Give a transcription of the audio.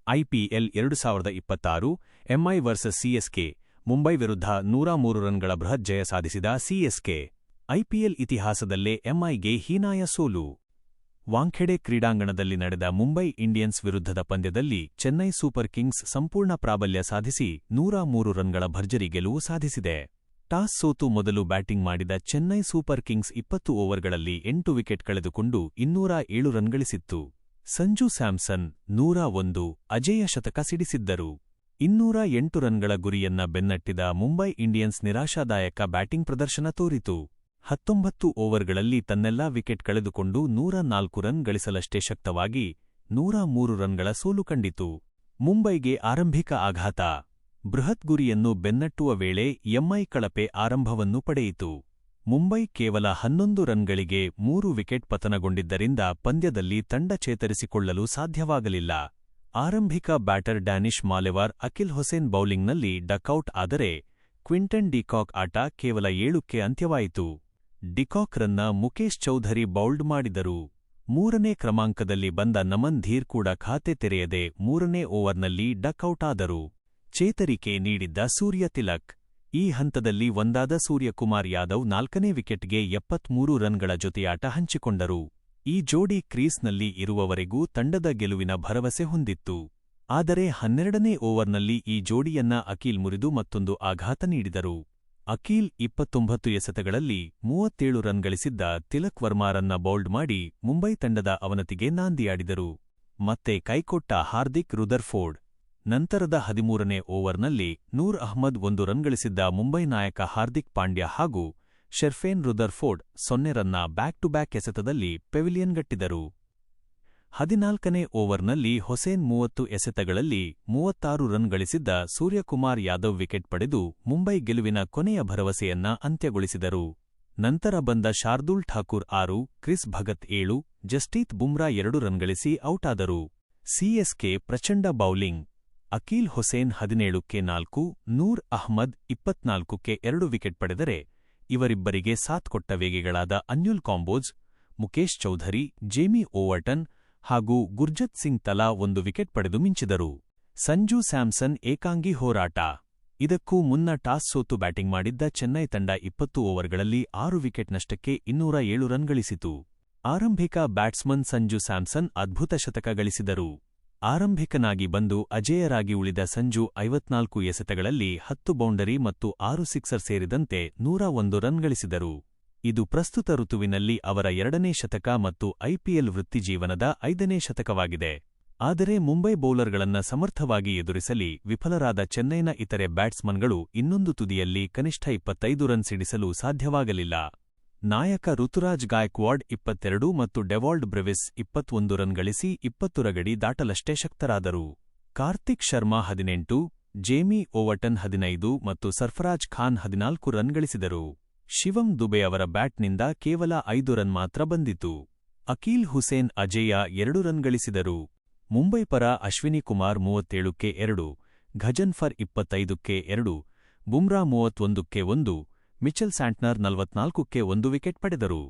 IPL 2026 MI versus CSK Mumbai ವಿರುದ್ಧ 103 ರನ್ಗಳ ಬೃಹತ್ ಜಯ ಸಾಧಿಸಿದ ಸಿಎಸ್ಕೆ. ಐಪಿಎಲ್ ಇತಿಹಾಸದಲ್ಲೇ ಎಂಐಗೆ ಹೀನಾಯ ಸೋಲು. ವಾಂಖೆಡೆ ಕ್ರೀಡಾಂಗಣದಲ್ಲಿ ನಡೆದ ಮುಂಬೈ ಇಂಡಿಯನ್ಸ್ ವಿರುದ್ಧದ ಪಂದ್ಯದಲ್ಲಿ ಚೆನ್ನೈ ಸೂಪರ್ ಕಿಂಗ್ಸ್ ಸಂಪೂರ್ಣ ಪ್ರಾಬಲ್ಯ ಸಾಧಿಸಿ 103 ರನ್ಗಳ ಭರ್ಜರಿ ಗೆಲುವು ಸಾಧಿಸಿದೆ. ಟಾಸ್ ಸೋತು ಮೊದಲು ಬ್ಯಾಟಿಂಗ್ ಮಾಡಿದ ಚೆನ್ನೈ ಸೂಪರ್ ಕಿಂಗ್ಸ್ 20 ಓವರ್ಗಳಲ್ಲಿ 8 ವಿಕೆಟ್ ಕಳೆದುಕೊಂಡು 207 ರನ್ ಗಳಿಸಿತ್ತು. ಸಂಜು ಸ್ಯಾಮ್ಸನ್ 101 ಅಜೇಯ ಶತಕ ಸಿಡಿಸಿದ್ದರು. 208 ರನ್ಗಳ ಗುರಿಯನ್ನ ಬೆನ್ನಟ್ಟಿದ ಮುಂಬೈ ಇಂಡಿಯನ್ಸ್ ನಿರಾಶಾದಾಯಕ ಬ್ಯಾಟಿಂಗ್ ಪ್ರದರ್ಶನ ತೋರಿತು. 19 ಓವರ್ಗಳಲ್ಲಿ ತನ್ನೆಲ್ಲಾ ವಿಕೆಟ್ ಕಳೆದುಕೊಂಡು 104 ರನ್ ಗಳಿಸಲಷ್ಟೇ ಶಕ್ತವಾಗಿ 103 ರನ್ಗಳ ಸೋಲು ಕಂಡಿತು. ಮುಂಬೈಗೆ ಆರಂಭಿಕ ಆಘಾತ. ಬೃಹತ್ ಗುರಿಯನ್ನು ಬೆನ್ನಟ್ಟುವ ವೇಳೆ ಎಂಐ ಕಳಪೆ ಆರಂಭವನ್ನು ಪಡೆಯಿತು. ಮುಂಬೈ ಕೇವಲ 11 ರನ್ಗಳಿಗೆ 3 ವಿಕೆಟ್ ಪತನಗೊಂಡಿದ್ದರಿಂದ ಪಂದ್ಯದಲ್ಲಿ ತಂಡ ಚೇತರಿಸಿಕೊಳ್ಳಲು ಸಾಧ್ಯವಾಗಲಿಲ್ಲ. ಆರಂಭಿಕ ಬ್ಯಾಟರ್ ಡ್ಯಾನಿಶ್ ಮಾಲೆವಾರ್ ಅಕಿಲ್ ಹೊಸೇನ್ ಬೌಲಿಂಗ್ನಲ್ಲಿ ಡಕೌಟ್ ಆದರೆ ಕ್ವಿಂಟನ್ ಡಿಕಾಕ್ ಆಟ ಕೇವಲ 7ಕ್ಕೆ ಅಂತ್ಯವಾಯಿತು. ಡಿಕಾಕ್ ರನ್ನ ಮುಕೇಶ್ ಚೌಧರಿ ಬೌಲ್ಡ್ ಮಾಡಿದರು. 3ನೇ ಕ್ರಮಾಂಕದಲ್ಲಿ ಬಂದ ನಮನ್ ಧೀರ್ ಕೂಡ ಖಾತೆ ತೆರೆಯದೆ 3ನೇ ಓವರ್ನಲ್ಲಿ ಡಕ್ಔಟ್ ಆದರು. ಚೇತರಿಕೆ ನೀಡಿದ್ದ ಸೂರ್ಯ ತಿಲಕ್. ಈ ಹಂತದಲ್ಲಿ ಒಂದಾದ ಸೂರ್ಯಕುಮಾರ್ ಯಾದವ್ 4ನೇ ವಿಕೆಟ್ಗೆ 73 ರನ್ಗಳ ಜೊತೆಯಾಟ ಹಂಚಿಕೊಂಡರು. ಈ ಜೋಡಿ ಕ್ರೀಸ್ನಲ್ಲಿ ಇರುವವರೆಗೂ ತಂಡದ ಗೆಲುವಿನ ಭರವಸೆ ಹೊಂದಿತ್ತು. ಆದರೆ 12ನೇ ಓವರ್ನಲ್ಲಿ ಈ ಜೋಡಿಯನ್ನ ಅಕೀಲ್ ಮುರಿದು ಮತ್ತೊಂದು ಆಘಾತ ನೀಡಿದರು. ಅಕೀಲ್ 29 ಎಸೆತಗಳಲ್ಲಿ 37 ರನ್ ಗಳಿಸಿದ್ದ ತಿಲಕ್ ವರ್ಮಾರನ್ನ ಬೌಲ್ಡ್ ಮಾಡಿ ಮುಂಬೈ ತಂಡದ ಅವನತಿಗೆ ನಾಂದಿಯಾಡಿದರು. ಮತ್ತೆ ಕೈಕೊಟ್ಟ ಹಾರ್ದಿಕ್ ರುದರ್ಫೋರ್ಡ್. ನಂತರದ 13ನೇ ಓವರ್ನಲ್ಲಿ ನೂರ್ ಅಹ್ಮದ್ 1 ರನ್ ಗಳಿಸಿದ್ದ ಮುಂಬೈ ನಾಯಕ ಹಾರ್ದಿಕ್ ಪಾಂಡ್ಯ ಹಾಗೂ ಶೆರ್ಫೇನ್ ರುದರ್ಫೋರ್ಡ್ 0 ರನ್ನ ಬ್ಯಾಕ್ ಟು ಬ್ಯಾಕ್ ಎಸೆತದಲ್ಲಿ ಪೆವಿಲಿಯನ್ಗಟ್ಟಿದರು. 14ನೇ ಓವರ್ನಲ್ಲಿ ಹೊಸೇನ್ 30 ಎಸೆತಗಳಲ್ಲಿ 36 ರನ್ ಗಳಿಸಿದ್ದ ಸೂರ್ಯಕುಮಾರ್ ಯಾದವ್ ವಿಕೆಟ್ ಪಡೆದು ಮುಂಬೈ ಗೆಲುವಿನ ಕೊನೆಯ ಭರವಸೆಯನ್ನ ಅಂತ್ಯಗೊಳಿಸಿದರು. ನಂತರ ಬಂದ ಶಾರ್ದೂಲ್ ಠಾಕೂರ್ 6, ಕ್ರಿಸ್ ಭಗತ್ 7, ಜಸ್ಟೀತ್ ಬುಮ್ರಾ 2 ರನ್ ಗಳಿಸಿ ಔಟಾದರು. ಸಿಎಸ್ಕೆ ಪ್ರಚಂಡ ಬೌಲಿಂಗ್. ಅಕೀಲ್ ಹೊಸೇನ್ 17ಕ್ಕೆ 4, ನೂರ್ ಅಹ್ಮದ್ 24ಕ್ಕೆ 2 ವಿಕೆಟ್ ಪಡೆದರೆ ಇವರಿಬ್ಬರಿಗೆ ಸಾಥ್ ಕೊಟ್ಟ ವೇಗಿಗಳಾದ ಅನ್ಯುಲ್ ಕಾಂಬೋಜ್, ಮುಕೇಶ್ ಚೌಧರಿ, ಜೇಮಿ ಓವರ್ಟನ್ ಹಾಗೂ ಗುರ್ಜತ್ ಸಿಂಗ್ ತಲಾ 1 ವಿಕೆಟ್ ಪಡೆದು ಮಿಂಚಿದರು. ಸಂಜು ಸ್ಯಾಮ್ಸನ್ ಏಕಾಂಗಿ ಹೋರಾಟ. ಇದಕ್ಕೂ ಮುನ್ನ ಟಾಸ್ ಸೋತು ಬ್ಯಾಟಿಂಗ್ ಮಾಡಿದ್ದ ಚೆನ್ನೈ ತಂಡ 20 ಓವರ್ಗಳಲ್ಲಿ 6 ವಿಕೆಟ್ ನಷ್ಟಕ್ಕೆ 207 ರನ್ ಗಳಿಸಿತು. ಆರಂಭಿಕ ಬ್ಯಾಟ್ಸ್ಮನ್ ಸಂಜು ಸ್ಯಾಮ್ಸನ್ ಅದ್ಭುತ ಶತಕ ಗಳಿಸಿದರು. ಆರಂಭಿಕನಾಗಿ ಬಂದು ಅಜೇಯರಾಗಿ ಉಳಿದ ಸಂಜು 54 ಎಸೆತಗಳಲ್ಲಿ 10 ಬೌಂಡರಿ ಮತ್ತು 6 ಸಿಕ್ಸರ್ ಸೇರಿದಂತೆ 101 ರನ್ ಗಳಿಸಿದರು. ಇದು ಪ್ರಸ್ತುತ ಋತುವಿನಲ್ಲಿ ಅವರ 2ನೇ ಶತಕ ಮತ್ತು ಐಪಿಎಲ್ ವೃತ್ತಿಜೀವನದ 5ನೇ ಶತಕವಾಗಿದೆ. ಆದರೆ ಮುಂಬೈ ಬೌಲರ್ಗಳನ್ನ ಸಮರ್ಥವಾಗಿ ಎದುರಿಸಲಿ ವಿಫಲರಾದ ಚೆನ್ನೈನ ಇತರೆ ಬ್ಯಾಟ್ಸ್ಮನ್ಗಳು ಇನ್ನೊಂದು ತುದಿಯಲ್ಲಿ ಕನಿಷ್ಠ 25 ರನ್ ಸಿಡಿಸಲು ಸಾಧ್ಯವಾಗಲಿಲ್ಲ. ನಾಯಕ ಋತುರಾಜ್ ಗಾಯಕ್ವಾಡ್ 22 ಮತ್ತು ಡೆವಾಲ್ಡ್ ಬ್ರೆವಿಸ್ 21 ರನ್ ಗಳಿಸಿ 20 ರ ಗಡಿ ದಾಟಲಷ್ಟೇ ಶಕ್ತರಾದರು. ಕಾರ್ತಿಕ್ ಶರ್ಮಾ 18, ಜೇಮಿ ಓವರ್ಟನ್ 15 ಮತ್ತು ಸರ್ಫರಾಜ್ ಖಾನ್ 14 ರನ್ ಗಳಿಸಿದರು. ಶಿವಂ ದುಬೆ ಅವರ ಬ್ಯಾಟ್ನಿಂದ ಕೇವಲ 5 ರನ್ ಮಾತ್ರ ಬಂದಿತು. ಅಕೀಲ್ ಹುಸೇನ್ ಅಜೇಯ 2 ರನ್ ಗಳಿಸಿದರು. ಮುಂಬೈ ಪರ ಅಶ್ವಿನಿ ಕುಮಾರ್ 37ಕ್ಕೆ 2, ಘಜನ್ಫರ್ 25ಕ್ಕೆ 2, ಬುಮ್ರಾ 31ಕ್ಕೆ 1, ಮಿಚೆಲ್ ಸ್ಯಾಂಟ್ನರ್ 44ಕ್ಕೆ 1 ವಿಕೆಟ್ ಪಡೆದರು.